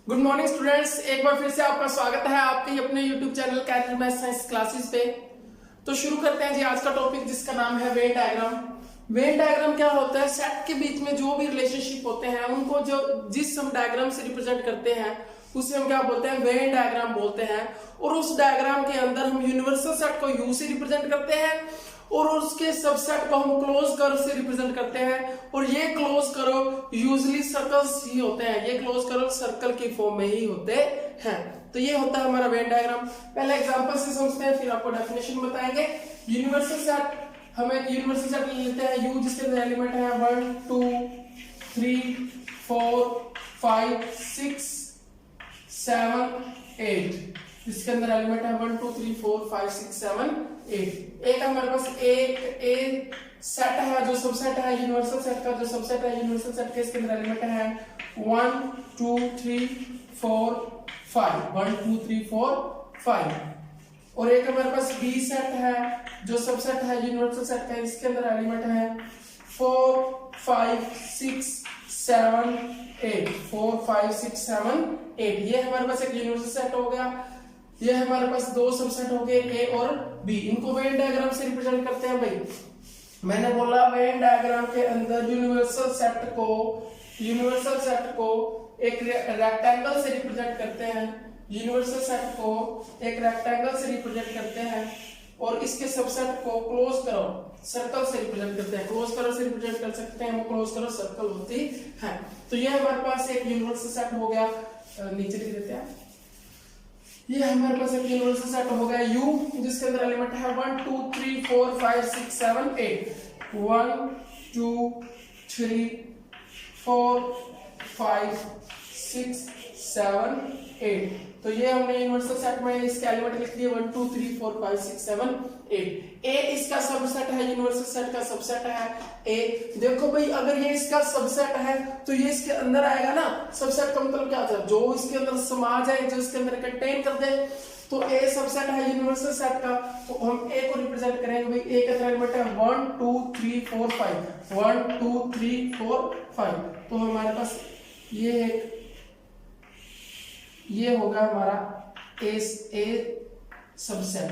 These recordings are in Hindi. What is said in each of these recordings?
गुड मॉर्निंग स्टूडेंट्स, एक बार फिर से आपका स्वागत है आपके ही अपने YouTube channel career math science classes पे। तो शुरू करते हैं जी आज का टॉपिक, जिसका नाम है वेन डायग्राम। वेन डायग्राम क्या होता है? सेट के बीच में जो भी रिलेशनशिप होते हैं उनको जो जिस हम डायग्राम से रिप्रेजेंट करते हैं उसे हम क्या बोलते हैं? वेन डायग्राम बोलते हैं। और उस डायग्राम के अंदर हम यूनिवर्सल सेट को यू से रिप्रेजेंट करते हैं और उसके सबसेट को हम क्लोज कर्व से रिप्रेजेंट करते हैं। और ये क्लोज कर्व यूजुअली सर्कल्स ही होते हैं, ये क्लोज कर्व सर्कल की फॉर्म में ही होते हैं। तो ये होता है हमारा वेन डायग्राम। पहले एग्जांपल से समझते हैं, फिर आपको डेफिनेशन बताएंगे। यूनिवर्सल सेट, हम एक यूनिवर्सल सेट लेते हैं यू, जिसके अंदर एलिमेंट है 1 2 3 4 5 6 7 8। इसके अंदर एलिमेंट है 1 2 3 4 5 6 7 8। एक हमारे पास ए सेट है जो सबसेट है यूनिवर्सल सेट का, जो सबसेट है यूनिवर्सल सेट के, इसके अंदर एलिमेंट है 1 2 3 4 5 1 2 3 4 5। और एक हमारे पास बी सेट है जो सबसेट है यूनिवर्सल सेट का, इसके अंदर एलिमेंट है 4 5 6 7 8 4 5 6 7 8। ये हमारे पास एक यूनिवर्सल सेट हो गया। ये हमारे पास दो सबसेट हो गए ए और बी। इनको वेन डायग्राम से रिप्रेजेंट करते हैं भाई। मैंने बोला वेन डायग्राम के अंदर यूनिवर्सल सेट को एक रेक्टेंगल से रिप्रेजेंट करते हैं, यूनिवर्सल सेट को एक रेक्टेंगल से रिप्रेजेंट करते हैं और इसके सबसेट को क्लोज करो सर्कल से रिप्रेजेंट करते हैं। क्लोज करो से रिप्रेजेंट कर सकते हैं, वो क्लोज करो सर्कल होती है। तो ये हमारे पास एक यूनिवर्सल सेट हो गया। नीचे लिख देते हैं, ये हमारे पास एक यूनिवर्सल सेट हो गया U, जिसके अंदर एलिमेंट है 1 2 3 4 5 6 7 8 1 2 3 4 5 6 7 8। तो ये हमने यूनिवर्सल सेट में इसके एलिमेंट लिख दिए 1 2 3 4 5 6 7 8। ए इसका सबसेट है, यूनिवर्सल सेट का सबसेट है ए। देखो भाई, अगर ये इसका सबसेट है तो ये इसके अंदर आएगा ना। सबसेट का मतलब क्या होता है? जो इसके अंदर समा जाए, जो इसके अंदर कंटेन कर दे। तो ए सबसेट है यूनिवर्सल सेट का, तो हम ए को रिप्रेजेंट करेंगे भाई। ए का एलिमेंट है 1 2 3 4 5 1 2 3 4 5। तो हमारे पास ये होगा हमारा ए सबसेट।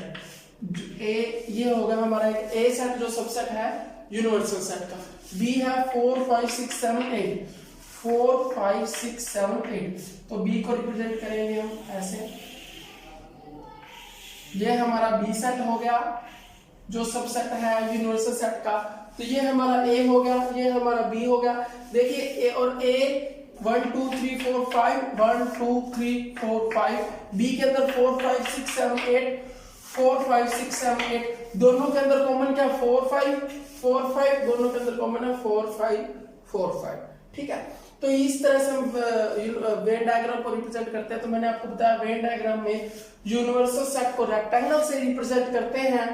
ये होगा हमारा एक ए सेट जो सबसेट है यूनिवर्सल सेट का। बी है 4 5 6 7 8 4 5 6 7 8। तो बी को रिप्रेजेंट करेंगे हम ऐसे। ये हमारा बी सेट हो गया जो सबसेट है यूनिवर्सल सेट का। तो ये हमारा ए हो गया, ये हमारा बी हो गया। देखिए ए और ए 1 2 3 4 5 1 2 3 4 5। बी के अंदर 4 5 6 7 8 4 5 6 7 8। दोनों के अंदर कॉमन क्या? 4 5 दोनों के अंदर कॉमन है 4 5 4 5। ठीक है, तो इस तरह से हम वेन डायग्राम को रिप्रेजेंट करते हैं। तो मैंने आपको बताया वेन डायग्राम में यूनिवर्सल सेट को रेक्टेंगल से रिप्रेजेंट करते हैं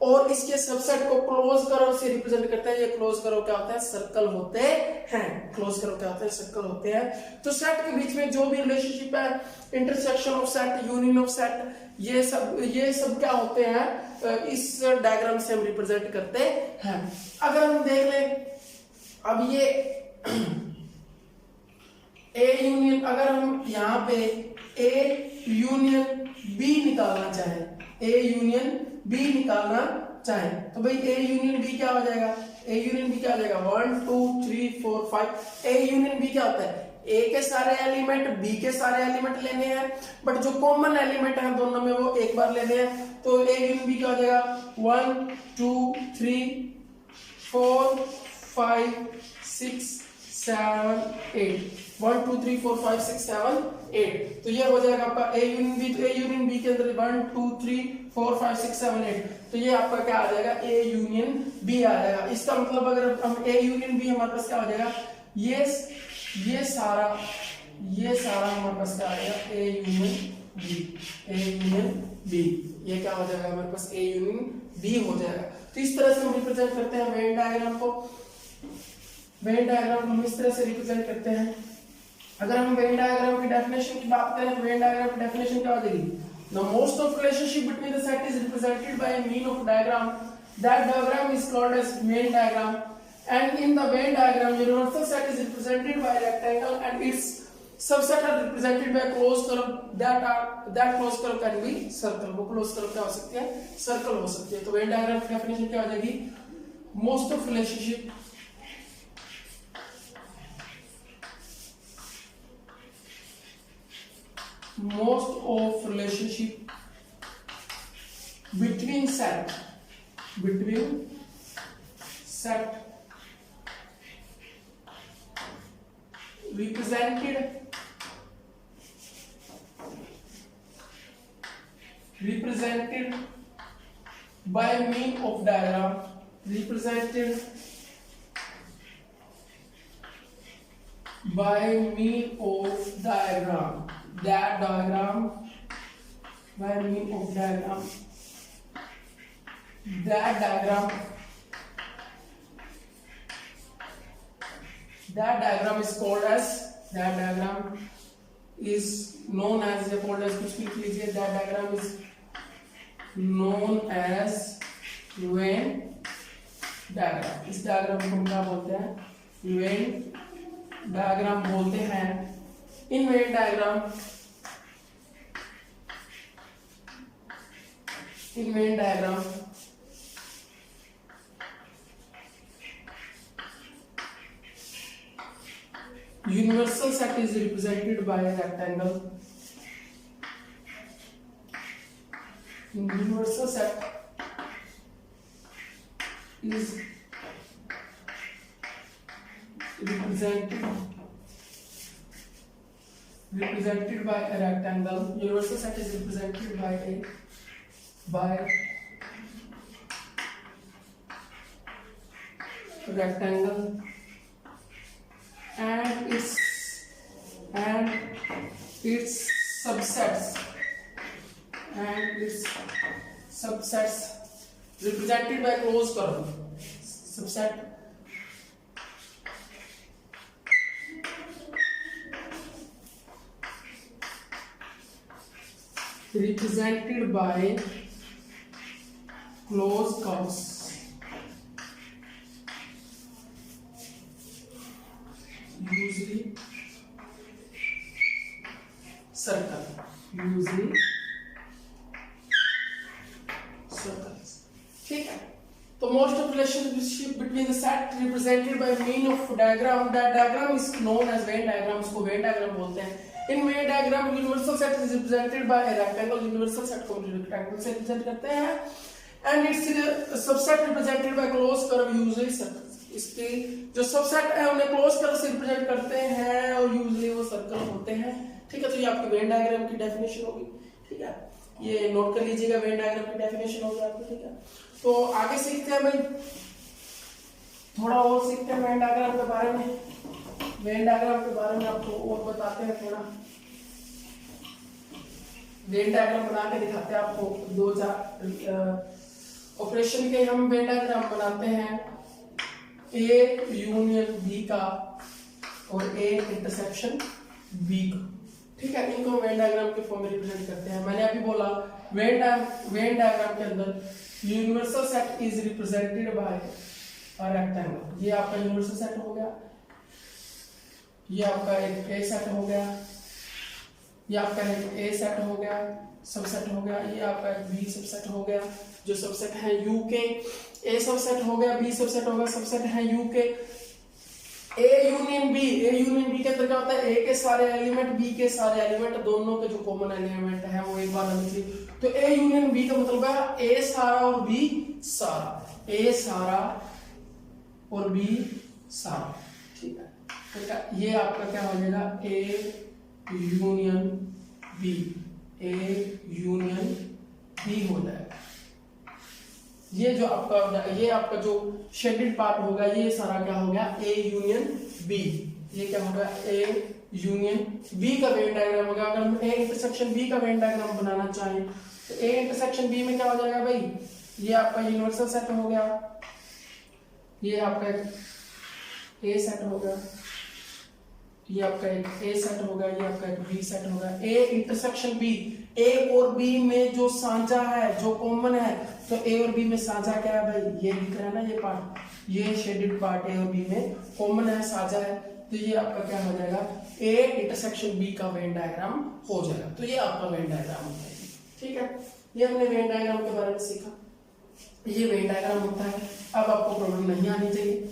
और इसके सबसेट को क्लोज कर्व से रिप्रेजेंट करते हैं। ये क्लोज कर्व क्या होता है? सर्कल होते हैं। क्लोज कर्व क्या होते हैं? सर्कल होते हैं। तो सेट के बीच में जो भी रिलेशनशिप है, intersection of set, union of set, ये सब क्या होते हैं? इस डायग्राम से हम रिप्रेजेंट करते हैं। अगर हम देख लें, अब ये ए यूनियन, अगर हम यहाँ पे ए यूनियन बी निकालना चाहें, ए यूनियन बी निकालना चाहे तो भाई ए यूनियन बी क्या हो जाएगा? ए यूनियन बी क्या हो जाएगा? 1 2 3 4 5। ए यूनियन बी क्या होता है? ए के सारे एलिमेंट बी के सारे एलिमेंट लेने हैं, बट जो कॉमन एलिमेंट है दोनों में वो एक बार लेने हैं। तो ए यूनियन बी क्या हो जाएगा? 1 2 3 4 5 6 7 8 1 2 3 4 5 6 7 8। तो ये हो जाएगा आपका ए यूनियन बी। तो ए यूनियन बी के अंदर 1 2 3 4 5 6 7 8। तो ये आपका क्या आ जाएगा? ए यूनियन बी आ जाएगा। इसका मतलब अगर हम ए यूनियन बी, हमारे पास क्या हो जाएगा? ये सारा हमारे पास क्या आ जाएगा? A union B. ये क्या हो जाएगा? हमारे पास ए यूनियन बी हो जाएगा। तो इस तरह से हम रिप्रेजेंट करते हैं वेन डायग्राम को। वेन डायग्राम हम इस तरह से रिप्रेजेंट करते हैं। अगर हम वेन डायग्राम की डेफिनेशन की बात करें तो वेन डायग्राम की डेफिनेशन क्या हो जाएगी? The most of relationship between the set is represented by a mean of diagram. That diagram is called as Venn diagram. And in the Venn diagram, universal set is represented by a rectangle and its subset are represented by close curve that close curve can be circle. वो क्लोज कर्व क्या हो सकती है, सर्कल हो सकती है। तो वेन डायग्राम की डेफिनेशन क्या हो जाएगी, most of relationship between set represented by mean of diagram, represented by mean of diagram, that diagram by mean of diagram, that diagram is called as, that diagram is known as, या called as कुछ भी लिख लीजिए, that diagram is known as Venn diagram। इस डायग्राम को हम क्या बोलते हैं, Venn डायग्राम बोलते हैं। इन Venn diagram universal set is represented by a rectangle। Universal set is represented by a rectangle। Universal set is represented by rectangle and its subsets represented by closed curve। Subset represented by closed curves, usually circle, circles। ठीक है, तो most of relationship between the set represented by mean of diagram, that diagram is known as Venn diagram. उसको वेन डायग्राम बोलते हैं। In Venn diagram universal set is represented by a rectangle. Universal set को रेक्टेंगल से रिप्रेजेंट करते हैं and its subset represented by close curve, usually circle. इसके जो सबसेट है उन्हें क्लोज कर्व से रिप्रेजेंट करते हैं और यूजुअली वो सर्कल होते हैं। ठीक है, तो ये आपकी वेन डायग्राम की डेफिनेशन होगी। ठीक है, ये नोट कर लीजिएगा, वेन डायग्राम की डेफिनेशन होगी आपकी। ठीक है, तो आगे सीखते हैं भाई, थोड़ा और सीखते हैं वेन डायग्राम के बारे में। वेन डायग्राम के बारे में आपको और बताते हैं थोड़ा। वेन डायग्राम बना के दिखाते हैं आपको। 2-4 ऑपरेशन के हम वेन डायग्राम बनाते हैं, ए यूनियन बी का और ए इंटरसेक्शन बी का। ठीक है, इनको वेन डायग्राम के फॉर्म में रिप्रेजेंट करते हैं। मैंने अभी बोला वेन डायग्राम के अंदर universal set is represented bye a rectangle. ये आपका यूनिवर्सल सेट हो गया, ये आपका एक ए सेट हो गया, ये आपका एक ए सेट हो गया, सबसेट हो गया, ये आपका एक बी सबसेट हो गया। जो सबसेट है यू के, ए सबसेट हो गया, बी सबसेट हो गया, सबसेट है यू के। A union B, A union B के अंदर क्या होता है, ए के सारे एलिमेंट, बी के सारे एलिमेंट, दोनों के जो कॉमन एलिमेंट है वो एक बार लिख लीजिए। तो ए यूनियन बी का मतलब है ए सारा और बी सारा, ए सारा और बी सारा। ठीक है, तो ये आपका क्या हो जाएगा, A union B, A union B हो जाएगा। ये जो आपका जो शेडेड पार्ट होगा ये सारा क्या हो गया, ए यूनियन बी। ये क्या होगा, ए यूनियन बी का वेन डायग्राम होगा। अगर हम ए इंटरसेक्शन बी का वेन डायग्राम बनाना चाहें तो ए इंटरसेक्शन बी में क्या हो जाएगा भाई, ये आपका यूनिवर्सल सेट हो गया, ये आपका एक ए सेट हो गया, ये आपका एक ए सेट होगा, ये आपका एक बी सेट होगा। ए इंटरसेक्शन बी, ए और बी में जो साझा है, जो कॉमन है, तो ए और बी में साझा क्या है भाई, ये दिख रहा है ना, ये पार्ट, ये शेडेड पार्ट ए और बी में कॉमन है, साझा है। तो ये आपका क्या हो जाएगा, ए इंटरसेक्शन बी का वेन डायग्राम हो जाएगा। तो ये आपका वेन डायग्राम होता है। ठीक है, ये हमने वेन डायग्राम के बारे में सीखा, ये वेन डायग्राम होता है। अब आपको प्रॉब्लम नहीं आनी चाहिए,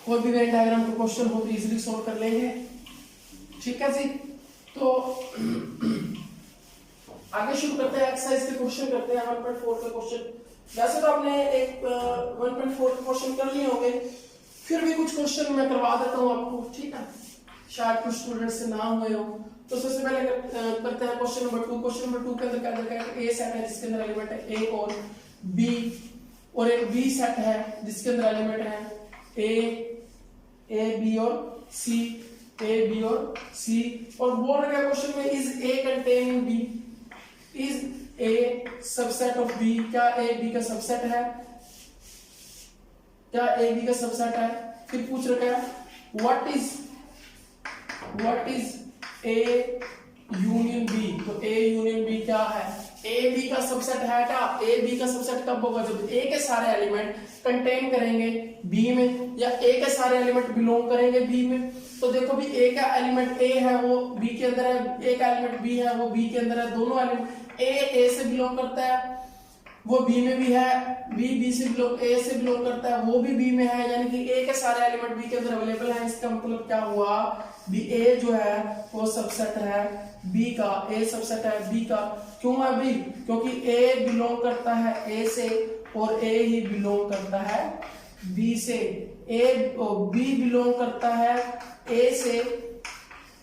और भी वेन डायग्राम के क्वेश्चन हो तो इजीली सोल्व कर लेंगे। ठीक है जी, तो आगे शुरू करते हैं, एक्सरसाइज के क्वेश्चन करते हैं। 1.4 के क्वेश्चन वैसे तो आपने एक 1.4 के क्वेश्चन कर लिए होंगे, फिर भी कुछ क्वेश्चन मैं करवा देता हूँ आपको। ठीक है, शायद कुछ स्टूडेंट से ना हुए हो। तो सबसे पहले करते हैं क्वेश्चन नंबर 2। क्वेश्चन नंबर 2 के अंदर क्या दिया है, ए सेट है जिसके अंदर एलिमेंट है ए और बी, और एक बी सेट है जिसके अंदर एलिमेंट है ए बी और सी, ए बी और सी। और बोल रहा है क्वेश्चन में, is A containing B, is A subset of B, क्या ए बी का सबसेट है, क्या ए बी का सबसेट है। फिर पूछ रखा है what is A union B, तो ए यूनियन बी क्या है, ए बी का सबसेट है क्या। ए बी का सबसेट कब होगा, जब ए के सारे एलिमेंट कंटेन करेंगे बी में, या ए के सारे एलिमेंट बिलोंग करेंगे बी में। तो देखो भी ए का एलिमेंट ए है वो बी के अंदर है, ए का एलिमेंट बी है वो बी के अंदर है। दोनों एलिमेंट ए से बिलोंग करता है, वो बी में भी है, बी से बिलोंग ए से बिलोंग करता है, वो भी बी में है, यानी कि ए के सारे एलिमेंट बी के अंदर अवेलेबल है। इसका मतलब क्या हुआ, बी ए जो है वो सबसेट है बी का, ए सबसेट है बी का। क्यों है बी, क्योंकि ए बिलोंग करता है ए से, और ए ही बिलोंग करता है बी से। बी बिलोंग करता है ए से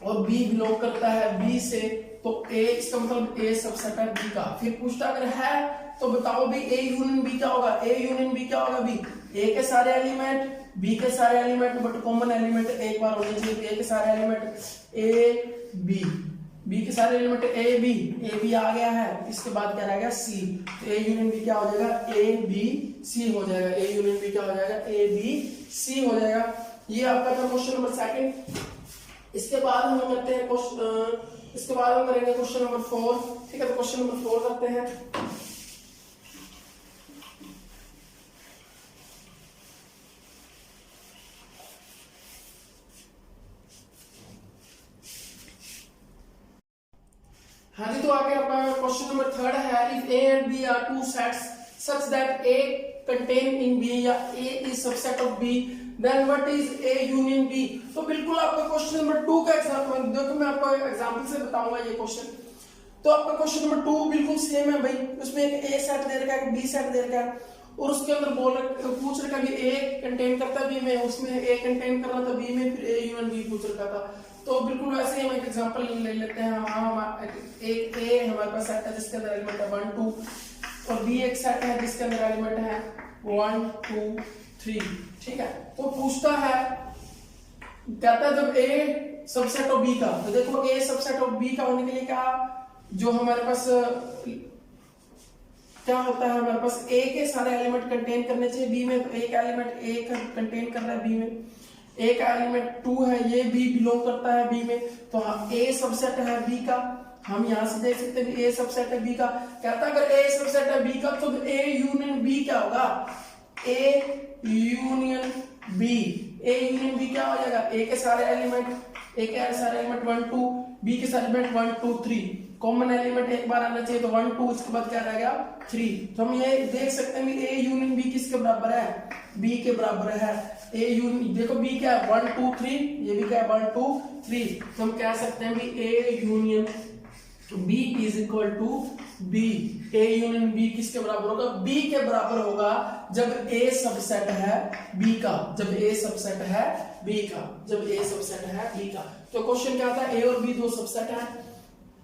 और बी बिलोंग करता है बी से, तो ए, इसका मतलब ए सबसेट है बी का। फिर पूछता अगर है तो बताओ भी ए यूनियन बी क्या होगा, ए यूनियन बी क्या होगा, बी ए के सारे एलिमेंट बी के सारे एलिमेंट, बट कॉमन एलिमेंट एक बार होने चाहिए। ए के सारे एलिमेंट ए बी के सारे एलिमेंट ए बी आ गया है, इसके बाद क्या रहेगा सी, तो ए यूनियन बी क्या हो जाएगा, ए बी सी हो जाएगा। ए यूनियन बी क्या हो जाएगा, ए बी सी हो जाएगा। ये आपका था क्वेश्चन नंबर 2। इसके बाद हम करते हैं इसके बाद हम करेंगे क्वेश्चन नंबर 4। ठीक है, तो क्वेश्चन नंबर 4 करते हैं। हाँ जी, तो आगे आपका क्वेश्चन नंबर 3 है, if A and B are two sets such that A contain in B, या A is subset of B, then what is A union B. तो बिल्कुल आपका क्वेश्चन नंबर 2 का एग्जांपल देखो, मैं आपको एग्जांपल से बताऊंगा ये क्वेश्चन। तो आपका क्वेश्चन नंबर 2 बिल्कुल सेम है भाई, उसमें एक ए सेट दे रखा है, एक बी सेट दे रखा है, और उसके अंदर पूछ रखा है ए कंटेन करता है बी में, उसमें ए कंटेन कर रहा था बी में, फिर ए यूनियन बी पूछ रखा था। तो बिल्कुल वैसे ही हम एक एग्जांपल ले लेते हैं। एक ए हमारे पास सेट है जिसके अंदर एलिमेंट है 1 2, और बी एक सेट है जिसके अंदर एलिमेंट है 1 2 3। ठीक है, तो पूछता है, कहता है जब ए सबसेट ऑफ बी का, तो देखो ए सबसेट ऑफ बी का होने के लिए क्या, जो हमारे पास क्या होता है, हमारे पास ए के सारे एलिमेंट कंटेन करने चाहिए बी में। तो एक एलिमेंट ए कंटेन कर रहा है बी में, एक एलिमेंट 2 है, ये बी बिलोंग करता है बी में, तो हाँ ए सबसेट है बी का। हम यहां से देख सकते हैं ए सबसेट है बी का। कहता है अगर ए सबसेट है बी का, तो ए यूनियन बी क्या होगा, A union B. A union B क्या हो जाएगा, ए के सारे एलिमेंट 1 2, बी के सारे एलिमेंट 1 2 3, कॉमन एलिमेंट एक बार आना चाहिए, तो 1 2, इसके बाद क्या रहेगा 3। तो हम ये देख सकते हैं कि ए यूनियन बी किसके बराबर है, बी के बराबर है। ए यूनियन देखो बी क्या है 1 2 3, ये भी क्या है 1 2 3, तो हम कह सकते हैं कि A union B is equal to B. A union B किसके बराबर होगा, बी के बराबर होगा जब ए सबसेट है बी का, जब ए सबसेट है बी का, जब ए सबसेट है बी का। तो क्वेश्चन क्या था, ए और बी दो सबसेट है,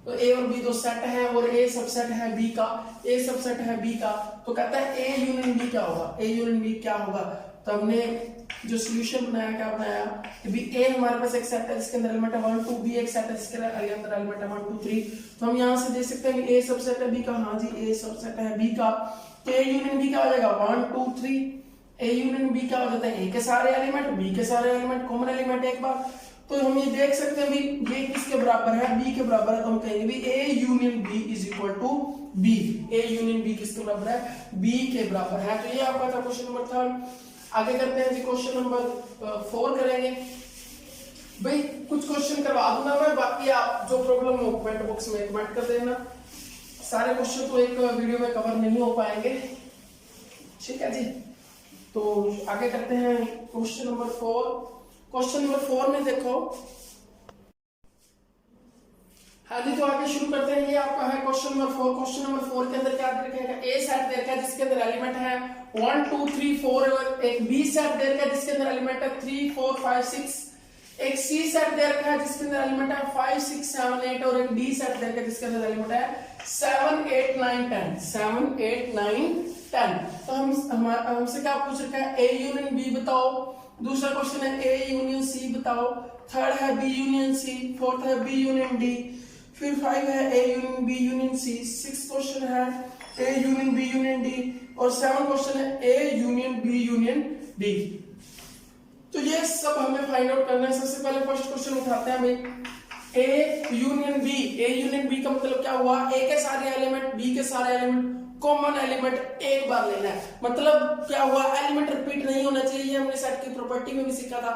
तो ए और बी दो सेट है, और ए सबसेट है बी का, ए सबसेट है बी का। तो कहता है ए यूनियन बी क्या होगा, ए यूनियन बी क्या होगा। तो हमने जो सॉल्यूशन बनाया, क्या बनाया कि भी ए हमारे पास एक सेट है जिसके अंदर एलिमेंट है 1 2, बी एक सेट है जिसके अंदर एलिमेंट है 1 2 3। तो हम यहां से देख सकते हैं कि ए सबसेट है बी का, हाँ जी ए सबसेट है बी का। तो ए यूनियन बी क्या हो जाएगा 1 2 3। ए यूनियन बी क्या हो जाता है, ए के सारे एलिमेंट बी के सारे एलिमेंट, कॉमन एलिमेंट एक बार। तो हम ये देख सकते हैं भी ये किसके बराबर है, बी के बराबर है। तो हम कहेंगे भी A union B is equal to B. A union B किसके बराबर है, बी के बराबर है। तो ये आपका था क्वेश्चन नंबर 3। आगे करते हैं जी क्वेश्चन नंबर 4 करेंगे। भाई कुछ क्वेश्चन करवा दूंगा मैं, बाकी आप जो प्रॉब्लम हो कमेंट बॉक्स में कमेंट कर देना। सारे क्वेश्चन तो एक वीडियो में कवर नहीं हो पाएंगे, ठीक है जी। तो आगे करते हैं क्वेश्चन नंबर 4। क्वेश्चन नंबर 4 में देखो, हाँ जी, तो आगे शुरू करते हैं। ये आपका है क्वेश्चन नंबर 4। क्वेश्चन नंबर 4 के अंदर क्या दे रखा है? ए सेट दे रखा है जिसके अंदर एलिमेंट है 1 2 3 4, और एक बी सेट दे रखा है जिसके अंदर एलिमेंट है 3 4 5 6, एक सी सेट दे रखा है जिसके अंदर एलिमेंट है 5 6 7 8, और एक डी सेट दे रखा है जिसके अंदर एलिमेंट है 7 8 9 10 7 8 9 10। तो हमसे क्या पूछ रखा है? ए यूनियन बी बताओ। दूसरा क्वेश्चन है ए यूनियन सी बताओ। थर्ड है बी यूनियन सी। फोर्थ है बी यूनियन डी। फिर 5 है A union B union C. 6 question है A union B union D, और 7 क्वेश्चन है A union B union D. तो ये सब हमें फाइंड आउट करना है। सबसे पहले फर्स्ट क्वेश्चन उठाते हैं भाई, A union B. A union B का मतलब क्या हुआ? ए के सारे एलिमेंट, बी के सारे एलिमेंट, कॉमन एलिमेंट एक बार लेना है। मतलब क्या हुआ? एलिमेंट रिपीट नहीं होना चाहिए। ये हमने सेट की प्रॉपर्टी में भी सीखा था।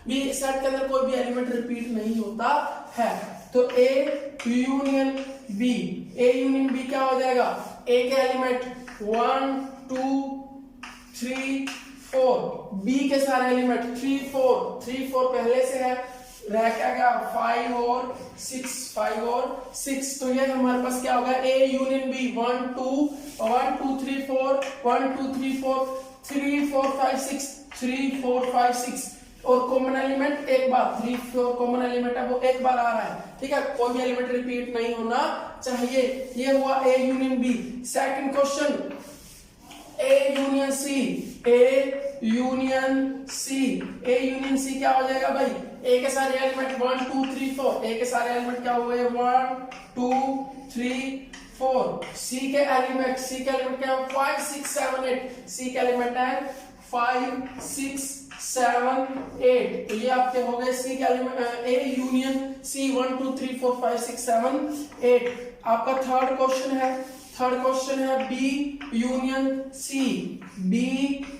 बी सेट के अंदर कोई भी एलिमेंट रिपीट नहीं होता है। तो A union B, A union B क्या हो जाएगा? ए के एलिमेंट 1 2 3 4, बी के सारे एलिमेंट 3 4 पहले से है, रह क्या गया 5 और 6, 5 और 6। तो ये हमारे पास क्या होगा? ए यूनियन बी 1 2 3 4 1 2 3 4 3 4 5 6 3 4 5 6, और कॉमन एलिमेंट एक बार 3 4 कॉमन एलिमेंट है वो एक बार आ रहा है, ठीक है। कोई भी एलिमेंट रिपीट नहीं होना चाहिए। ये हुआ A union B. Second question, A union C. A union C, A union C क्या हो जाएगा भाई? ए के सारे एलिमेंट 1 2 3 4, ए के सारे एलिमेंट क्या हुए? 1 2 3 4। सी के एलिमेंट, सी के एलिमेंट क्या है? 5 6 7 8। सी के एलिमेंट है 5 6 7 8। तो ये आपके हो गए सी के एलिमेंट, ए यूनियन सी 1 2 3 4 5 6 7 8। आपका थर्ड क्वेश्चन है, थर्ड क्वेश्चन है B union C. B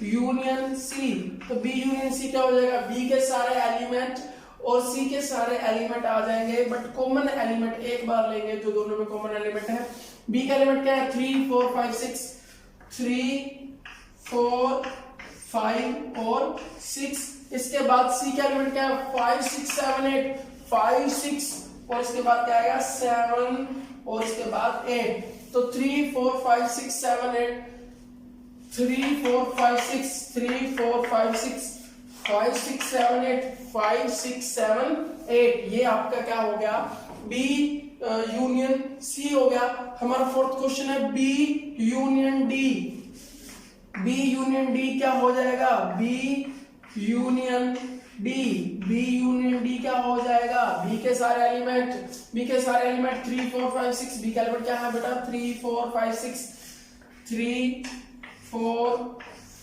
union C, तो बी यूनियन सी क्या हो जाएगा? बी के सारे एलिमेंट और सी के सारे एलिमेंट आ जाएंगे, बट कॉमन एलिमेंट एक बार लेंगे जो दोनों में कॉमन एलिमेंट है। बी का एलिमेंट क्या है? 3 4 5 6, 3 4 5 और 6। इसके बाद सी का एलिमेंट क्या है? 5 6 7 8, 5 6, और इसके बाद क्या आएगा? 7, और इसके बाद 8। तो 3 4 5 6 7 8, 3 4 5 6 3 4 5 6 5 6 7 8 5 6 7 8। ये आपका क्या हो गया? बी यूनियन सी हो गया। हमारा फोर्थ क्वेश्चन है B union D. B union D क्या हो जाएगा? B union D, B union D क्या हो जाएगा? बी के सारे एलिमेंट, बी के सारे एलिमेंट 3 4 5 6। बी का एलिमेंट क्या है बेटा? 3 4 5 6, 3 4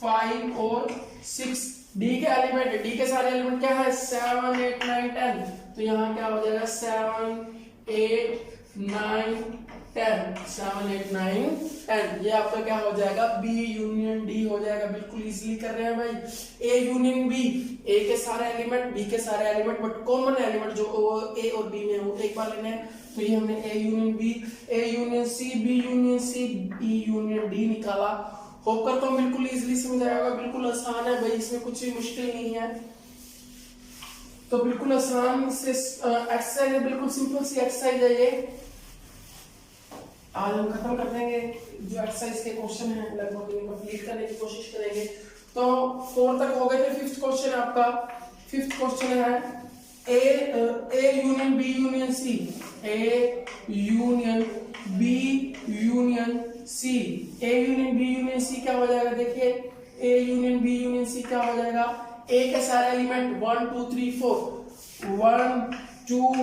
5 और 6। डी के एलिमेंट, डी के सारे एलिमेंट क्या है? 7 8 9 10। तो यहाँ क्या हो जाएगा? 7 8 9 10, 7 8 9 10। ये आपका क्या हो जाएगा? बी यूनियन डी हो जाएगा। बिल्कुल इजीली कर रहे हैं भाई। ए यूनियन बी, ए के सारे एलिमेंट, बी के सारे एलिमेंट, बट कॉमन एलिमेंट जो ए और बी में हो एक बार लेने हैं। तो ये हमने A union B, A union C, B union C, B union D निकाला। होप करता हूं बिल्कुल इजीली समझ आएगा। बिल्कुल आसान है भाई, इसमें कुछ भी मुश्किल नहीं है। तो बिल्कुल आसान से एक्सरसाइज है, बिल्कुल सिंपल सी एक्सरसाइज है ये। आज हम खत्म कर देंगे जो एक्सरसाइज के क्वेश्चन हैं, लगभग इनको कंप्लीट करने की कोशिश करेंगे। तो 4 तक हो गए थे। फिफ्थ क्वेश्चन आपका, फिफ्थ क्वेश्चन है A union B union C. A union B union C, A union B union C क्या हो जाएगा? देखिए A union B union C क्या हो जाएगा? ए के सारे एलिमेंट 1 2 3 4, 1 2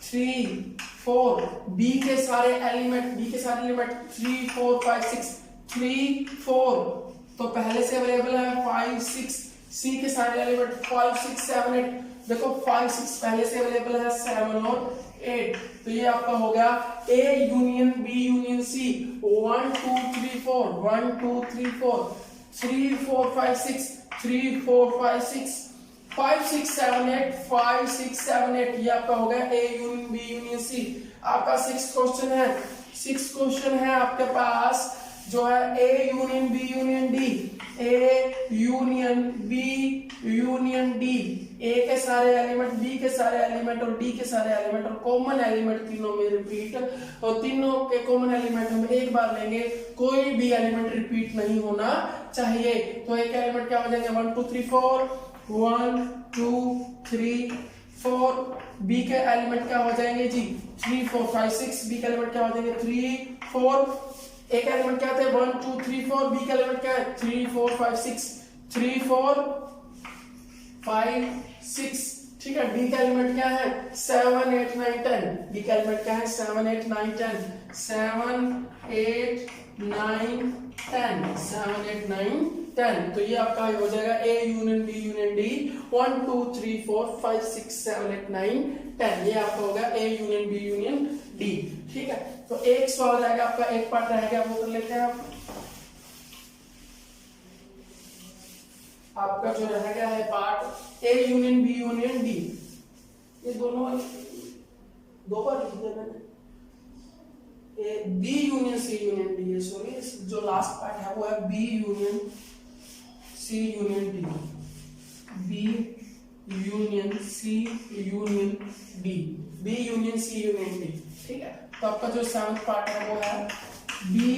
3 4। बी के सारे एलिमेंट, बी के सारे एलिमेंट 3 4 5 6 3 4, तो पहले से अवेलेबल है 5 6। सी के सारे एलिमेंट 5 6 7 8, देखो 5 6 पहले से अवेलेबल है, 7 और 8। तो ये आपका हो गया A union B union C. 1 2 3 4, 1 2 3 4, 3 4 5 6, 3 4 5 6, 5 6 7 8 5 6 7 8 ये आपका हो गया A union B union C. आपका 6 क्वेश्चन है, 6 क्वेश्चन है आपके पास जो है A union B union D, A union B union D, A के सारे एलिमेंट, बी के सारे एलिमेंट और डी के सारे एलिमेंट और कॉमन एलिमेंट तीनों में रिपीट, और तीनों के कॉमन एलिमेंट हम एक बार लेंगे, कोई भी एलिमेंट रिपीट नहीं होना चाहिए। तो एक एलिमेंट क्या हो जाएंगे 1 2 3 4, 1 2 3 4, बी के एलिमेंट क्या हो जाएंगे जी 3 4 5 6, बी के एलिमेंट क्या हो जाएंगे 3 4, एक एलिमेंट क्या थे 1 2 3 4, बी का एलिमेंट क्या है 3 4 5 6, 3 4 5 6, ठीक है। डी का एलिमेंट क्या है 7 8 9 10, डी का एलिमेंट क्या है 7 8 9 10, 7 8 9 10, 7 8 9 10। तो ये आपका हो जाएगा A union B union D 1 2 3 4 5 6 7 8 9 10, ये आपका हो गया A union B union D, ठीक है। तो एक सवाल रहेगा आपका, एक पार्ट रह गया, वो कर लेते हैं आप। आपका जो रह गया है part A union B union D, ये दोनों दो बार लिख दिया मैंने, A B union C union D है, सॉरी जो लास्ट पार्ट है वो है B union C union D, B union C union D, B union C union D, ठीक है। तो आपका जो 7th पार्ट है वो है B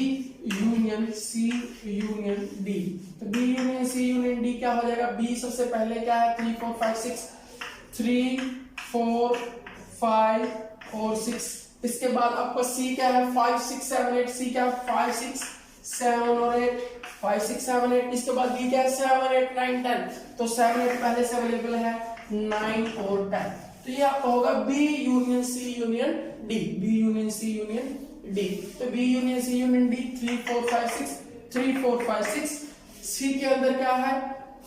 union C union D. तो B union C union D क्या हो जाएगा, बी सबसे पहले क्या है 3 4 5 6, 3 4 5 और 6, इसके बाद आपका सी क्या है 5 6 7 8, सी क्या है 5 6 7 और 8, 5 6 7 8, इसके बाद बी क्या है 7 8 9 10, तो 7 8 पहले से अवेलेबल है 9 और 10, तो ये आपका होगा B union C union D, B union C union D. तो B union C union D 3 4 5 6, 3 4 5 6, C के अंदर क्या है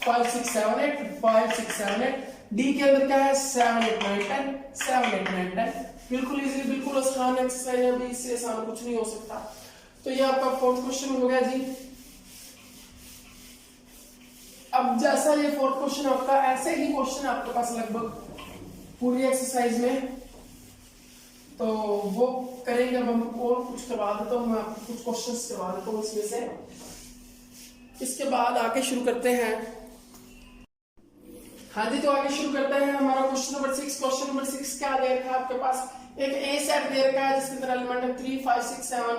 5 6 7 8, 5 6 7 8, डी के अंदर क्या है 7 8 9 10, 7 8 9 10। बिल्कुल इजी, बिल्कुल आसान एक्सरसाइज है, अभी इससे आसान कुछ नहीं हो सकता। तो ये आपका 4th क्वेश्चन हो गया जी। अब जैसा ये 4th क्वेश्चन आपका, ऐसे ही क्वेश्चन आपके पास लगभग पूरी एक्सरसाइज में, तो वो करेंगे अब हम, और कुछ करवा देता हूँ मैं आपको, कुछ क्वेश्चंस करवा देता हूँ इसमें से। इसके बाद आगे शुरू करते हैं। हाँ जी, तो आगे शुरू करते हैं हमारा क्वेश्चन नंबर 6। क्वेश्चन नंबर 6 क्या दे रखा है आपके पास, एक ए सेट दे रखा है जिसके अंदर एलिमेंट है 3 5 6 7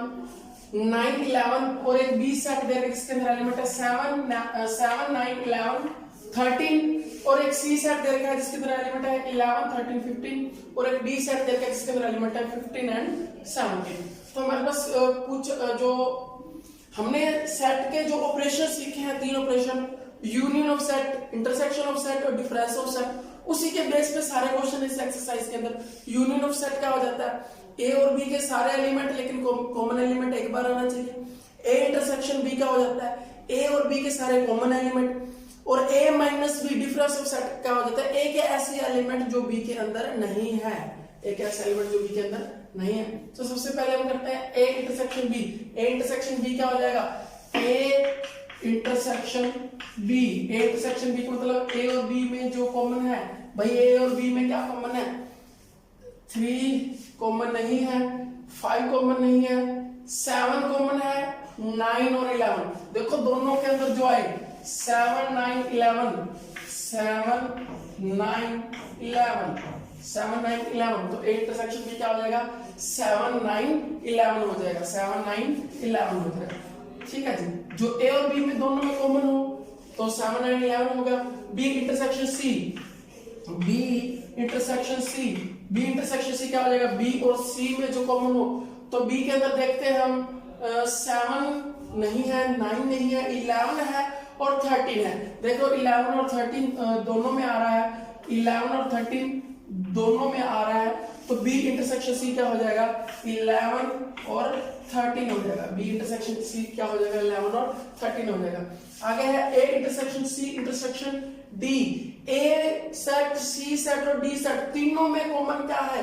9 11, और एक बी सेट दे रखा है जिसके अंदर एलिमेंट है 7 9 11 13, और एक सी सेट दे रखा है जिसके अंदर एलिमेंट है 11 13 15, और एक डी सेट दे रखा है जिसके अंदर एलिमेंट है 15 एंड 17। तो हमारे पास कुछ जो हमने सेट के जो ऑपरेशन सीखे हैं, 3 operation, union of set, intersection of set और डिफरेंस ऑफ सेट, उसी के बेस पे सारे क्वेश्चन इस एक्सरसाइज के अंदर। यूनियन ऑफ सेट क्या हो जाता है, ए और बी के सारे एलिमेंट लेकिन कॉमन एलिमेंट एक बार आना चाहिए। ए इंटरसेक्शन बी क्या हो जाता है, ए और बी के सारे कॉमन एलिमेंट, और A minus B difference of set क्या हो जाता है, ए के ऐसे एलिमेंट जो बी के अंदर नहीं है, एक ऐसा एलिमेंट जो बी के अंदर नहीं है। तो सबसे पहले हम करते हैं A intersection B. A intersection B क्या हो जाएगा, A intersection B, A intersection B का मतलब ए और बी में जो कॉमन है, भाई ए और बी में क्या कॉमन है, 3 कॉमन नहीं है, 5 कॉमन नहीं है, 7 कॉमन है, 9 और 11। देखो दोनों के अंदर जो आए 7 9 11, 7 9 11, 7 9 11, तो ए इंटरसेक्शन बी क्या हो जाएगा 7 9 11 हो जाएगा, 7 9 11 हो जाएगा, ठीक है जी। जो ए और बी में दोनों में कॉमन हो तो 7 9 11 हो गया। B intersection C, B intersection C, B intersection C क्या हो जाएगा, बी और सी में जो कॉमन हो, तो बी के अंदर देखते हैं हम 7 नहीं है, 9 नहीं है, 11 है और 13 है। देखो 11 और 13 दोनों में आ रहा है, 11 और 13 दोनों में आ रहा है, तो बी इंटरसेक्शन सी क्या हो जाएगा 11 और 13 हो जाएगा। बी इंटरसेक्शन सी क्या हो जाएगा 11 और 13 हो जाएगा। आगे है A intersection C intersection D. A set, C set और डी सेट तीनों में कॉमन क्या है,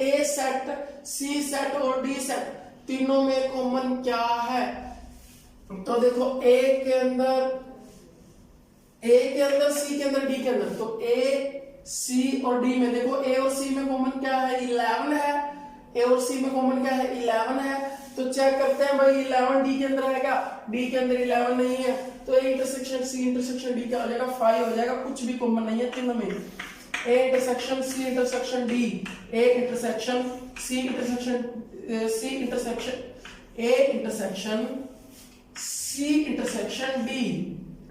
ए सेट, सी सेट और डी सेट तीनों में कॉमन क्या है, तो देखो ए के अंदर ए के अंदर, सी के अंदर, डी के अंदर, तो ए सी और डी में देखो ए और सी में कॉमन क्या है 11 है, ए और सी में कॉमन क्या है 11 है, तो चेक करते हैं भाई 11 डी के अंदर है क्या, डी के अंदर 11 नहीं है, तो A intersection C intersection D क्या हो जाएगा 5 हो जाएगा, कुछ भी कॉमन नहीं है तीनों में। A intersection C intersection D, A intersection C intersection C intersection A intersection C intersection D,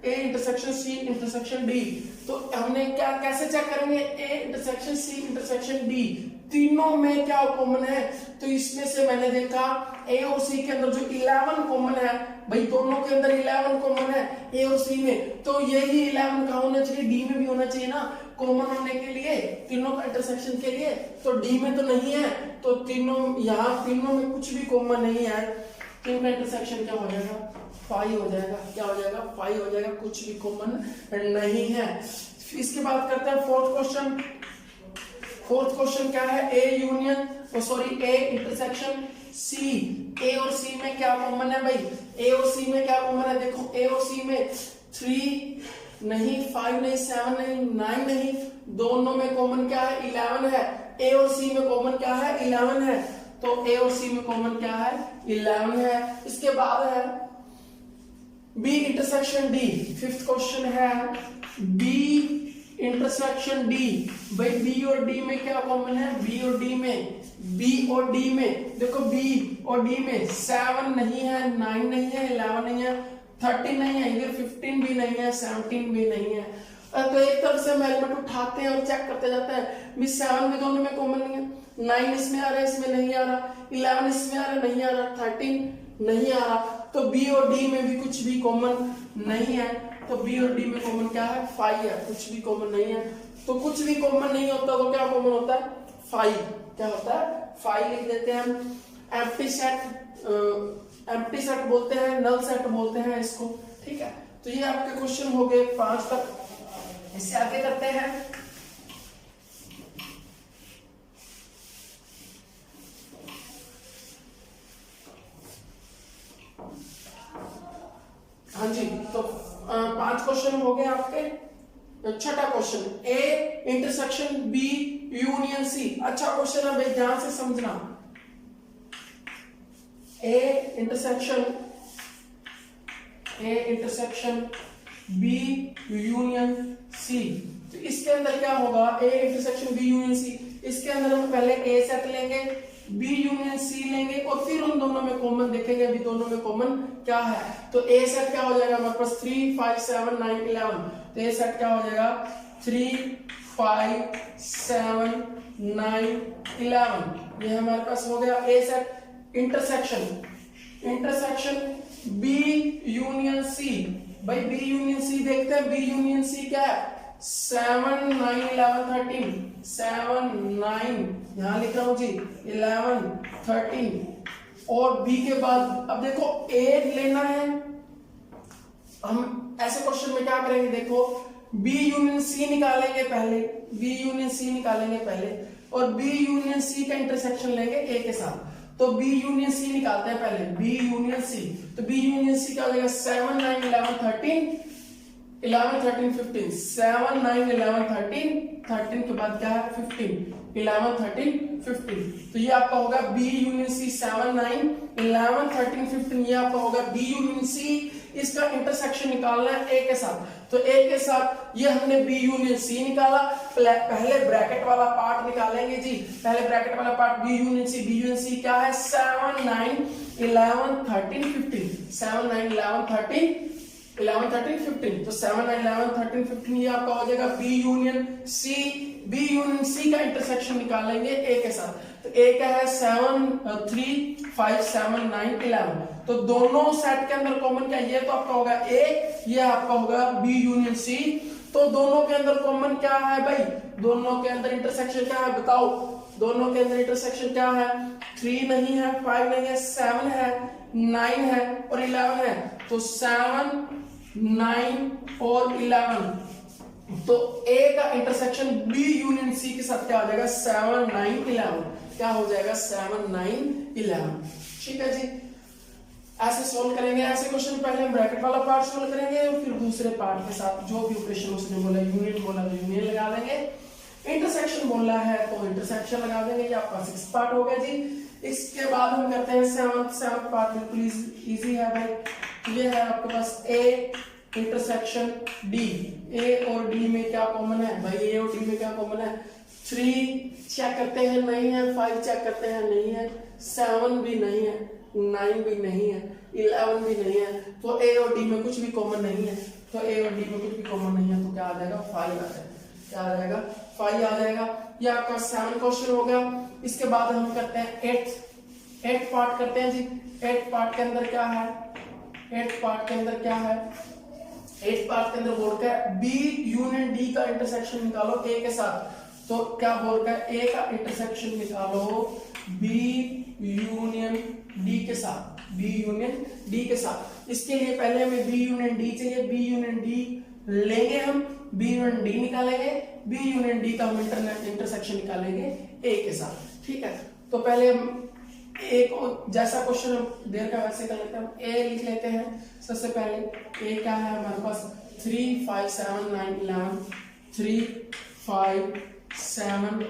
A intersection C intersection D. तो हमने क्या कैसे चेक करेंगे, A intersection C intersection D तीनों में क्या कॉमन है, तो इसमें से मैंने देखा ए और सी के अंदर जो 11 कॉमन है, भाई दोनों के अंदर 11 कॉमन है ए और सी में, तो यही 11 का होना चाहिए, डी में भी होना चाहिए ना कॉमन होने के लिए, तीनों का इंटरसेक्शन के लिए, तो डी में तो नहीं है, तो तीनों यहाँ तीनों में कुछ भी कॉमन नहीं है, तीनों का इंटरसेक्शन क्या हो जाएगा 5 हो जाएगा, क्या हो जाएगा 5 हो जाएगा, कुछ भी कॉमन नहीं है। इसके बाद करते हैं फोर्थ क्वेश्चन। फोर्थ क्वेश्चन क्या है, A union sorry A intersection C, A और सी में क्या कॉमन है भाई, ए और सी में क्या कॉमन है, देखो ए और सी में 3 नहीं 5 नहीं 7 नहीं 9 नहीं, दोनों में कॉमन क्या है 11 है, ए और सी में कॉमन क्या है 11 है, तो ए और सी में कॉमन क्या है 11 है। इसके बाद है B intersection D, fifth question है बी इंटरसेक्शन डी, भाई बी और डी में क्या कॉमन है, बी और डी में, बी और डी में देखो बी और डी में 7 नहीं है 9 नहीं है 11 नहीं है 13 नहीं है, इधर 15 भी नहीं है 17 भी नहीं है, तो एक तरफ से हम एलिमेंट उठाते हैं और चेक करते जाते हैं, भी 7 में दोनों में कॉमन नहीं है, 9 इसमें आ रहा है इसमें नहीं आ रहा, 11 इसमें आ रहा नहीं आ रहा, 13 नहीं आ रहा, तो बी और डी में भी कुछ भी कॉमन नहीं है, तो बी और डी में कॉमन क्या है 5 है, कुछ भी कॉमन नहीं है, तो कुछ भी कॉमन नहीं होता तो क्या कॉमन होता है 5, क्या होता है 5 लिख देते हैं हम। एम्प्टी सेट बोलते हैं, नल सेट बोलते हैं इसको, ठीक है। तो ये आपके क्वेश्चन हो गए 5 तक, इससे आगे करते हैं। हाँ जी, तो 5 क्वेश्चन हो गए आपके। छठा question, A intersection B union C, अच्छा क्वेश्चन है भाई, ध्यान से समझना। A intersection B union C, तो इसके अंदर क्या होगा, A intersection B union C, इसके अंदर हम पहले ए सेट लेंगे, बी यूनियन सी लेंगे और फिर उन दोनों में कॉमन देखेंगे अभी दोनों में कॉमन क्या है, तो ए सेट क्या हो जाएगा हमारे पास 3 5 7 9 11, तो ए सेट क्या हो जाएगा 3 5 7 9 11, ये हमारे पास हो गया A set. Intersection B union C, भाई बी यूनियन सी देखते हैं, बी यूनियन सी क्या है 7 9 11 13, 7 9 यहां लिख रहा हूं जी 11 13, और बी के बाद अब देखो ए लेना है, हम ऐसे क्वेश्चन में क्या करेंगे, देखो बी यूनियन सी निकालेंगे पहले, बी यूनियन सी निकालेंगे पहले, और बी यूनियन सी का इंटरसेक्शन लेंगे ए के साथ, तो बी यूनियन सी निकालते हैं पहले, बी यूनियन सी, तो बी यूनियन सी क्या हो जाएगा 7 9 11 13 11 13 15, 7 9 11 13, 13 के बाद क्या है 15, 11 13 15, तो ये आपका होगा बी यूनियन सी 7 9 11 13 15, ये आपका होगा बी यूनियन सी। इसका इंटरसेक्शन निकालना है ए के साथ, तो ए के साथ ये हमने बी यूनियन सी निकाला, पहले ब्रैकेट वाला पार्ट निकालेंगे जी, पहले ब्रैकेट वाला पार्ट बी यूनियन सी क्या है 7 9 11 13 15, 7 9 11 13 11 13 15, तो 7 9 11 13 15 ये आपका हो जाएगा B union C. B union C का इंटरसेक्शन निकालेंगे ए के साथ, तो ए का है 7 3 5 7 9 11, तो दोनों सेट के अंदर कॉमन क्या है, ये तो आपका होगा ए, ये आपका होगा बी यूनियन सी, तो दोनों के अंदर कॉमन क्या है भाई, दोनों के अंदर इंटरसेक्शन क्या है बताओ, दोनों के अंदर इंटरसेक्शन क्या है 3 नहीं है 5 नहीं है 7 है 9 है और 11 है, तो 7 9 और 11, तो ए का इंटरसेक्शन बी यूनियन सी के साथ क्या हो जाएगा 7 9 11, क्या हो जाएगा 7 9 11, ठीक है जी। ऐसे सोल्व करेंगे। ऐसे क्वेश्चन पहले हम ब्रैकेट वाला पार्ट सोल्व करेंगे और फिर दूसरे पार्ट के साथ जो भी ऑपरेशन उसने बोला, यूनियन बोला तो यूनियन लगा देंगे, इंटरसेक्शन बोला है तो इंटरसेक्शन लगा देंगे। ये आपका 6th पार्ट हो गया जी। इसके बाद हम करते हैं 7th पार्ट। बिल्कुल इजी है भाई। ये है आपके पास ए इंटरसेक्शन डी। ए और डी में क्या कॉमन है भाई? ए और डी में क्या कॉमन है? 3 चेक करते हैं, नहीं है। 5 चेक करते हैं, नहीं है। 7 भी नहीं है, 9 भी नहीं है, 11 भी नहीं है। तो ए और डी में कुछ भी कॉमन नहीं है। तो ए और डी में कुछ भी कॉमन नहीं है तो क्या आ जाएगा? 5 आ जाएगा। क्या आ जाएगा? 5 आ जाएगा। ये आपका 7 क्वेश्चन हो गया। इसके बाद हम करते हैं 8th पार्ट करते हैं जी। 8th पार्ट के अंदर क्या है? 8th पार्ट के अंदर क्या है? 8th पार्ट के अंदर बोल का बी यूनियन डी का इंटरसेक्शन निकालो ए के साथ। तो क्या बोल का ए का इंटरसेक्शन निकालो बी यूनियन डी के साथ। बी यूनियन डी के साथ। इसके लिए पहले हमें बी यूनियन डी चाहिए। बी यूनियन डी लेंगे हम, बी यूनियन डी निकालेंगे, बी यूनियन डी का हम इंटरसेक्शन निकालेंगे ए के साथ। ठीक है, तो पहले हम ए को जैसा क्वेश्चन देर का वैसे कर लेते हैं। हम ए लिख लेते हैं। सबसे पहले ए क्या है हमारे पास? 3 5 7 9 11। 3 5 7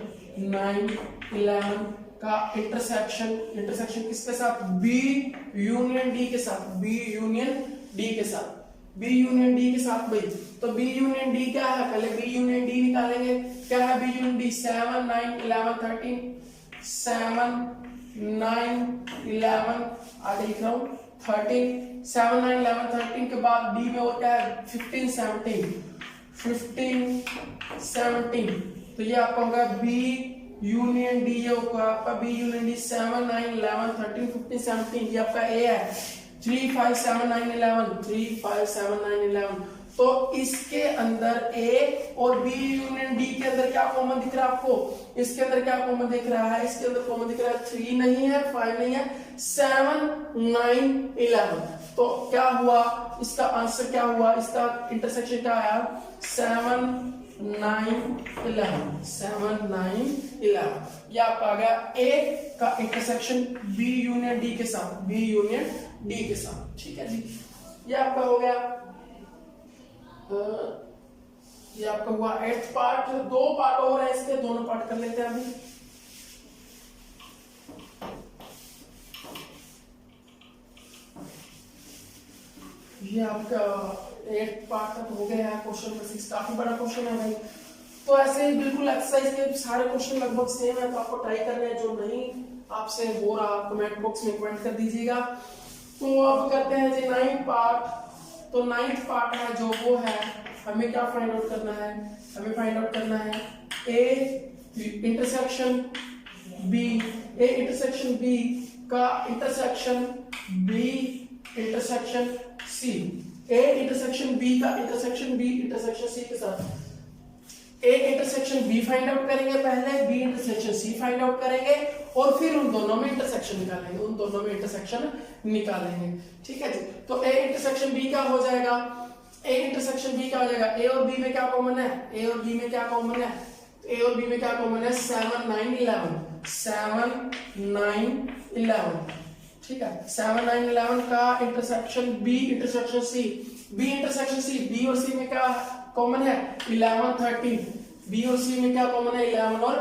9 11 का इंटरसेक्शन किसके साथ? बी यूनियन डी के साथ। बी यूनियन डी के साथ। बी यूनियन डी के साथ भाई। तो बी यूनियन डी क्या है? पहले बी यूनियन डी निकालेंगे। क्या है बी यूनियन डी? 7 9 11 13। 7 9 11 आगे लिख रहा हूं 13। 7 9 11 13 के बाद डी में और क्या है? 15 17। 15 17। तो ये आपका होगा बी यूनियन डी। ये होगा आपका बी यूनियन डी। 7 9 11 13 15 17 ये आपका ए है। 3 5 7 9 11। 3 5 7 9 11। तो इसके अंदर ए और बी यूनियन डी के अंदर क्या कॉमन दिख रहा है आपको? इसके अंदर क्या कॉमन दिख रहा है? इसके अंदर कॉमन दिख रहा है 3 नहीं है, 5 नहीं है, 7 9 11। तो क्या हुआ? इसका आंसर क्या हुआ? इसका इंटरसेक्शन क्या आया? 7 9 11। 7 9 11 ये आपका आ गया ए का इंटरसेक्शन बी यूनियन डी के साथ। बी यूनियन डी के साथ। ठीक है जी, ये आपका हो गया। ये आपका हुआ 8th पार्ट। 2 पार्ट और है इसके, दोनों पार्ट कर लेते हैं अभी। ये आपका 8th पार्ट तक हो गया है। क्वेश्चन नंबर 6 काफी बड़ा क्वेश्चन है भाई। तो ऐसे ही बिल्कुल एक्सरसाइज के सारे क्वेश्चन लगभग सेम है, तो आपको ट्राई करना है। जो नहीं आपसे हो रहा कमेंट बॉक्स में कमेंट कर दीजिएगा। तो अब करते हैं जी 9th पार्ट। तो 9th पार्ट है जो वो है, हमें क्या फाइंड आउट करना है? हमें फाइंड आउट करना है A intersection B. A intersection B का intersection B intersection C. A intersection B का इंटरसेक्शन बी इंटरसेक्शन सी के साथ। A intersection B find out करेंगे पहले, B intersection C find out करेंगे और फिर उन दोनों में इंटरसेक्शन निकालेंगे। उन दोनों में इंटरसेक्शन निकालेंगे। ठीक है जी। तो ए इंटरसेक्शन बी क्या हो जाएगा? ए इंटरसेक्शन बी क्या हो जाएगा? ए और बी में क्या कॉमन है? ए और बी में क्या कॉमन है? ए और बी में क्या कॉमन है? 7 9 11। 7 9 11। ठीक है, 7 9 11 का intersection B intersection C. B intersection C, B और सी में क्या कॉमन है? 11 13। बी और सी में क्या कॉमन है? 11 और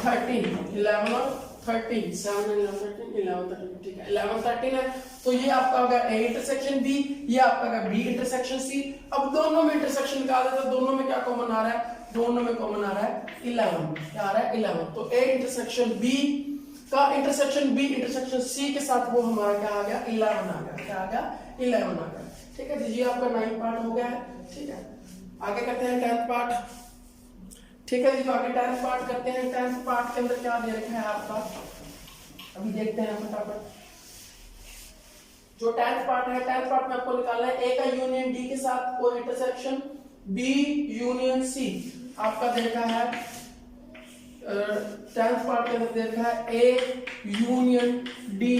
13। 11 और 13। 7 9 11 13 11 13। ठीक है, 11 13 है। तो ये आपका होगा ए इंटरसेक्शन बी, ये आपका होगा बी इंटरसेक्शन सी। अब दोनों में इंटरसेक्शन निकाल दे तो दोनों में क्या कॉमन आ रहा है? दोनों में कॉमन आ रहा है 11। क्या आ रहा है? 11। तो ए इंटरसेक्शन बी का इंटरसेक्शन बी इंटरसेक्शन सी के साथ वो हमारा क्या आ गया? 11 आ गया। क्या आ गया? 11 आ गया। ठीक है जी, ये आपका 9 पार्ट हो गया है। ठीक है, आगे करते हैं 10th पार्ट। ठीक है जी, तो आगे 10th पार्ट करते हैं। 10th पार्ट के अंदर क्या दे रखा है आपका? अभी देखते हैं फटाफट। जो 10th पार्ट है, 10th पार्ट में आपको निकालना है ए का यूनियन डी के साथ और इंटरसेक्शन बी यूनियन सी। आपका देखा है 10th पार्ट के अंदर देखा है A union D.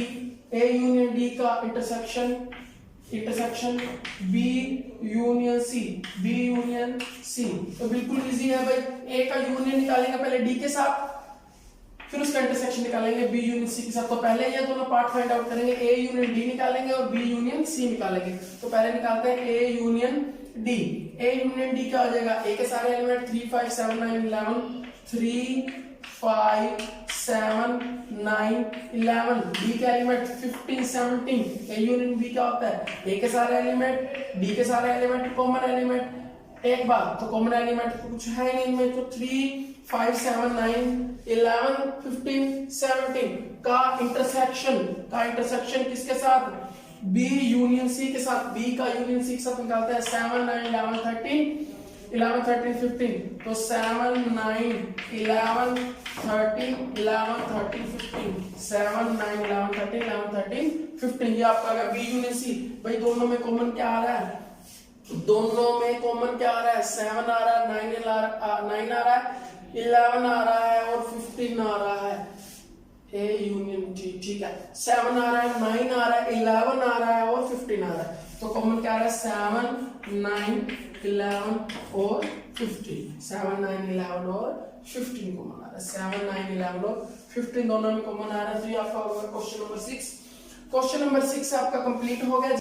A union D का intersection B union C. B union C. तो बिल्कुल इजी है भाई। ए का यूनियन निकालेंगे पहले डी के साथ। फिर उसका इंटरसेक्शन निकालेंगे बी यूनियन सी के साथ। तो पहले ये दोनों पार्ट फाइंड आउट करेंगे, ए यूनियन डी निकालेंगे और बी यूनियन सी निकालेंगे। तो पहले निकालते हैं ए union D. A union D क्या हो जाएगा, ए के सारे एलिमेंट 3 5 7 9 11, 3 5 7 9 11, डी के एलिमेंट 15 17। ए यूनियन बी क्या होता है, ए के सारे एलिमेंट डी के सारे एलिमेंट कॉमन एलिमेंट एक बार, तो कॉमन एलिमेंट तो कुछ है नहीं इनमें, तो 3 5 7 9 11 15 17 का इंटरसेक्शन किसके साथ, बी यूनियन सी के साथ। बी का यूनियन सी के साथ निकालते हैं 7 9 11 13 15। तो 7 9 11 13 11 13 15, 7 9 11 13 11 13 15, ये आपका आ गया बी यूनियन सी। भाई दोनों में कॉमन क्या आ रहा है, दोनों में कॉमन क्या आ रहा है, 7 आ रहा है, 9 आ रहा है, 11 आ रहा है और 15 आ रहा है। ए यूनियन डी, ठीक है, 7 आ रहा है, 9 आ रहा है, 11 आ रहा है और 15 आ रहा है। तो कॉमन क्या आ रहा है, 7 9 11 और 15, 7 9 11 और 15 कॉमन आ रहा है, 7 9 11 और 15 दोनों में कॉमन आ रहा है। तो ये आपका होगा क्वेश्चन नंबर 6। क्वेश्चन नंबर 6 आपका कंप्लीट हो गया।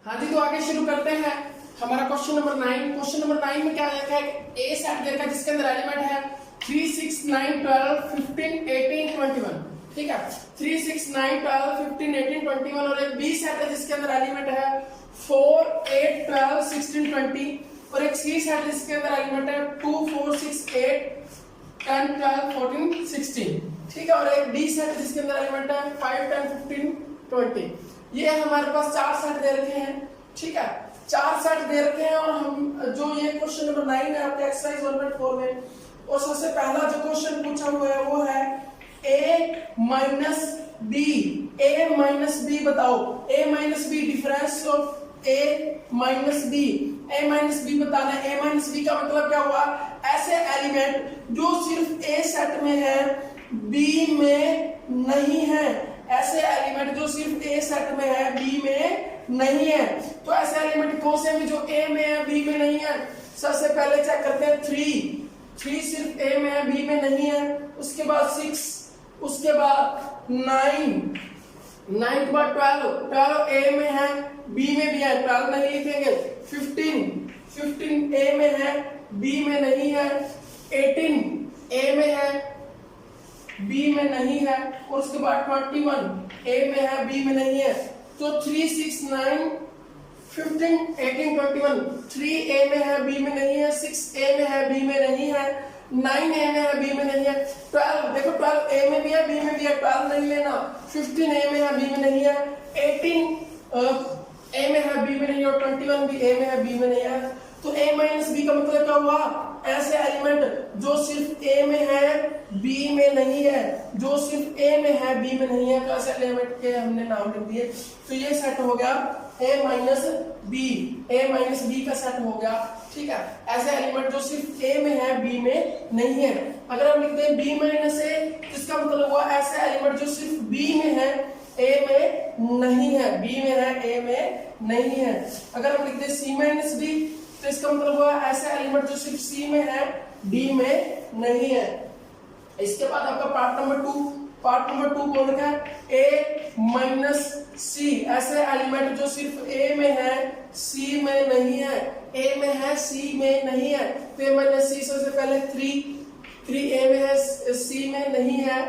हाँ जी, तो आगे शुरू करते हैं हमारा क्वेश्चन नंबर 9। क्वेश्चन नंबर 9 में क्या देखा है, ए सेट देखा जिसके अंदर एलिमेंट है 3 6 9 12 15 18 21, ठीक है, 3 6 9 12 15 18 21। और एक बी सेट है जिसके अंदर एलिमेंट है 4 8 12 16 20, और एक सी सेट है जिसके अंदर एलिमेंट है 2 4 6 8 10 12 14 16, ठीक है, और एक डी सेट है जिसके अंदर एलिमेंट है 5 10 15 20। ये हमारे पास 4 सेट दे रखे हैं, ठीक है, 4 सेट दे रखे हैं। और हम जो ये क्वेश्चन नंबर 9 है आपके एक्सरसाइज 1.4 में, और सबसे पहला जो क्वेश्चन पूछा हुआ है वो है a minus B. a minus B बताओ, a minus B, difference of a minus B. a minus B बताना है। a माइनस बी का मतलब क्या हुआ, ऐसे एलिमेंट जो सिर्फ a सेट में है b में नहीं है, ऐसे एलिमेंट जो सिर्फ a सेट में है b में नहीं है। तो ऐसे एलिमेंट कौन से हैं जो a में है b में नहीं है। सबसे पहले चेक करते हैं 3 सिर्फ a में है b में नहीं है, उसके बाद 6, उसके बाद 9 के बाद 12 a में है b में भी है, 12 नहीं लिखेंगे। 15 a में है b में नहीं है, 18 a में है b में नहीं है, और उसके बाद 21 a में है b में नहीं है। तो 3 6 9 15 18 21, 3 a में है b में नहीं है, 6 a में है b में नहीं है, 9 a में है b में नहीं है, 12 देखो 12 a में भी है b में भी है, 12 नहीं लेना। 15 a में है b में नहीं है, 18 a में है b में नहीं है, और 21 भी a में है b में नहीं है। तो a माइनस b का मतलब क्या हुआ, ऐसे एलिमेंट जो सिर्फ a में है b में नहीं है, जो सिर्फ a में है b में नहीं है, तो ऐसे एलिमेंट के हमने नाम लिख दिए। तो ये सेट हो गया a माइनस b का सेट हो गया, ठीक है, ऐसे एलिमेंट जो सिर्फ a में है b में नहीं है। अगर हम लिखते हैं b माइनस a, इसका मतलब हुआ ऐसे एलिमेंट जो सिर्फ b में है a में नहीं है, b में है a में नहीं है। अगर हम लिखते हैं c माइनस b, तो इसका मतलब हुआ ऐसे एलिमेंट जो सिर्फ C में है D में नहीं है। इसके बाद आपका पार्ट नंबर 2 बोल रखा है A माइनस C, ऐसे एलिमेंट जो सिर्फ A में है C में नहीं है, A में है C में नहीं है। तो A माइनस C, सबसे पहले 3 A में है C में नहीं है,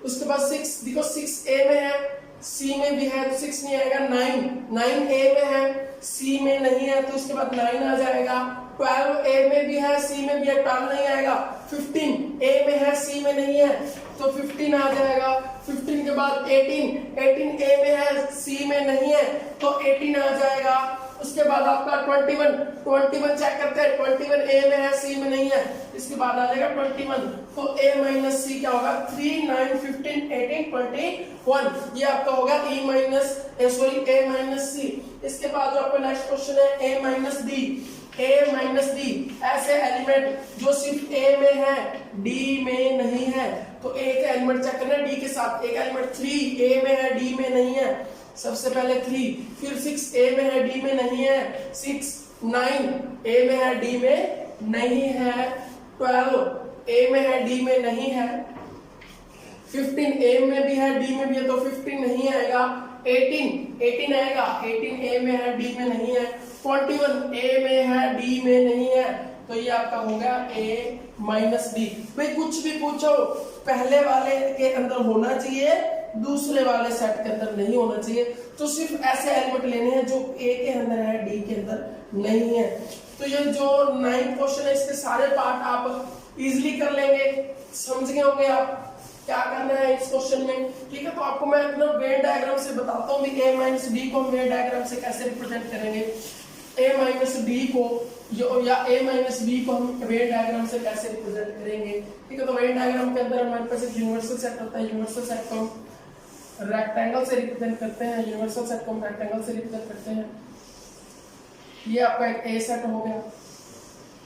उसके बाद 6, देखो 6 A में है C में भी है तो 6 नहीं आएगा। 9 A में है C में नहीं है, तो उसके बाद 9 आ जाएगा। 12 A में भी है C में भी है, 12 नहीं आएगा। 15 A में है C में नहीं है, तो 15 आ जाएगा। 15 के बाद 18 A में है C में नहीं है, तो 18 आ जाएगा। उसके बाद आपका 21 चेक करते हैं, 21 A में है C में नहीं है, इसके बाद आ जाएगा 21। तो A माइनस C क्या होगा, 3 9 15 18 21, ये आपका होगा A माइनस C। इसके बाद जो आपका नेक्स्ट क्वेश्चन है A माइनस D, ऐसे एलिमेंट जो सिर्फ A में है D में नहीं है। तो A का एलिमेंट चेक करना है D के साथ। एक एलिमेंट 3 A में है D में नहीं है, सबसे पहले 3, फिर 6 A में है D में नहीं है, 6 9 A में है D में नहीं है, 12 ए में है डी में नहीं है, 15 ए में भी है डी में भी है तो 15 नहीं आएगा, 18 आएगा, 18 ए में है डी में नहीं है, 21 ए में है डी में नहीं है, तो ये आपका हो गया ए माइनस डी। भाई कुछ भी पूछो पहले वाले के अंदर होना चाहिए, दूसरे वाले सेट के अंदर नहीं होना चाहिए, तो सिर्फ ऐसे एलिमेंट लेने हैं जो ए के अंदर है डी के अंदर नहीं है। तो ये जो 9 क्वेश्चन है इसके सारे पार्ट आप इजीली कर लेंगे, समझ गए होंगे आप क्या करना है इस क्वेश्चन में, ठीक है। तो आपको मैं अपना वेन डायग्राम से बताता हूँ ए माइनस डी को हम वेन डायग्राम से कैसे रिप्रेजेंट करेंगे, ए माइनस डी को या ए माइनस बी को हम वेन डायग्राम से कैसे रिप्रेजेंट करेंगे, ठीक है। तो वेन डायग्राम के अंदर हमारे पास एक यूनिवर्सल सेट होता है, यूनिवर्सल सेट को हम रेक्टेंगल से रिप्रेजेंट करते हैं, यूनिवर्सल सेट को हम रेक्टेंगल से रिप्रेजेंट करते हैं। ये आपका एक ए सेट हो गया,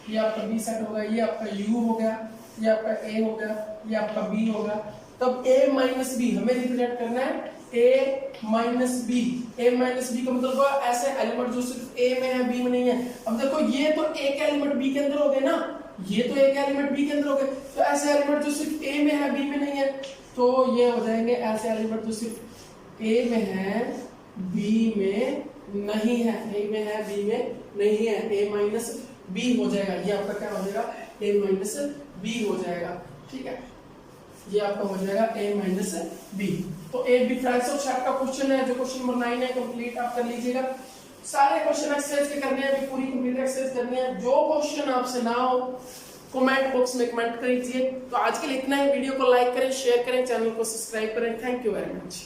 ये आपका बी सेट हो गया, ये आपका यू हो गया, ये आपका ए हो गया, ये आपका बी हो गया। तब ए माइनस बी हमें रिप्रेजेंट करना है, ए माइनस बी। ए माइनस बी का मतलब ऐसे एलिमेंट जो सिर्फ ए में है बी में नहीं है। अब देखो ये तो एक एलिमेंट बी के अंदर हो गए ना, ये तो एक एलिमेंट बी के अंदर हो गए, तो ऐसे एलिमेंट जो सिर्फ ए में है बी में नहीं है, तो ये हो जाएंगे ऐसे एलिमेंट जो सिर्फ ए में है बी में नहीं है, ए में है बी में नहीं है, ए माइनस बी हो जाएगा। ये आपका क्या हो जाएगा, ए माइनस बी हो जाएगा, ठीक है। ये आपका हो जाएगा ए माइनस बी। तो एक डिफरेंस ऑफ सेट का क्वेश्चन है जो क्वेश्चन नंबर 9 है, कंप्लीट आप कर लीजिएगा। सारे क्वेश्चन एक्सरसाइज के करने हैं, पूरी कंप्लीट एक्सरसाइज करनी है। जो क्वेश्चन आपसे ना हो कमेंट बॉक्स में कमेंट कीजिए। तो आज के लिए इतना ही, वीडियो को लाइक करें, शेयर करें, चैनल को सब्सक्राइब करें। Thank you very much.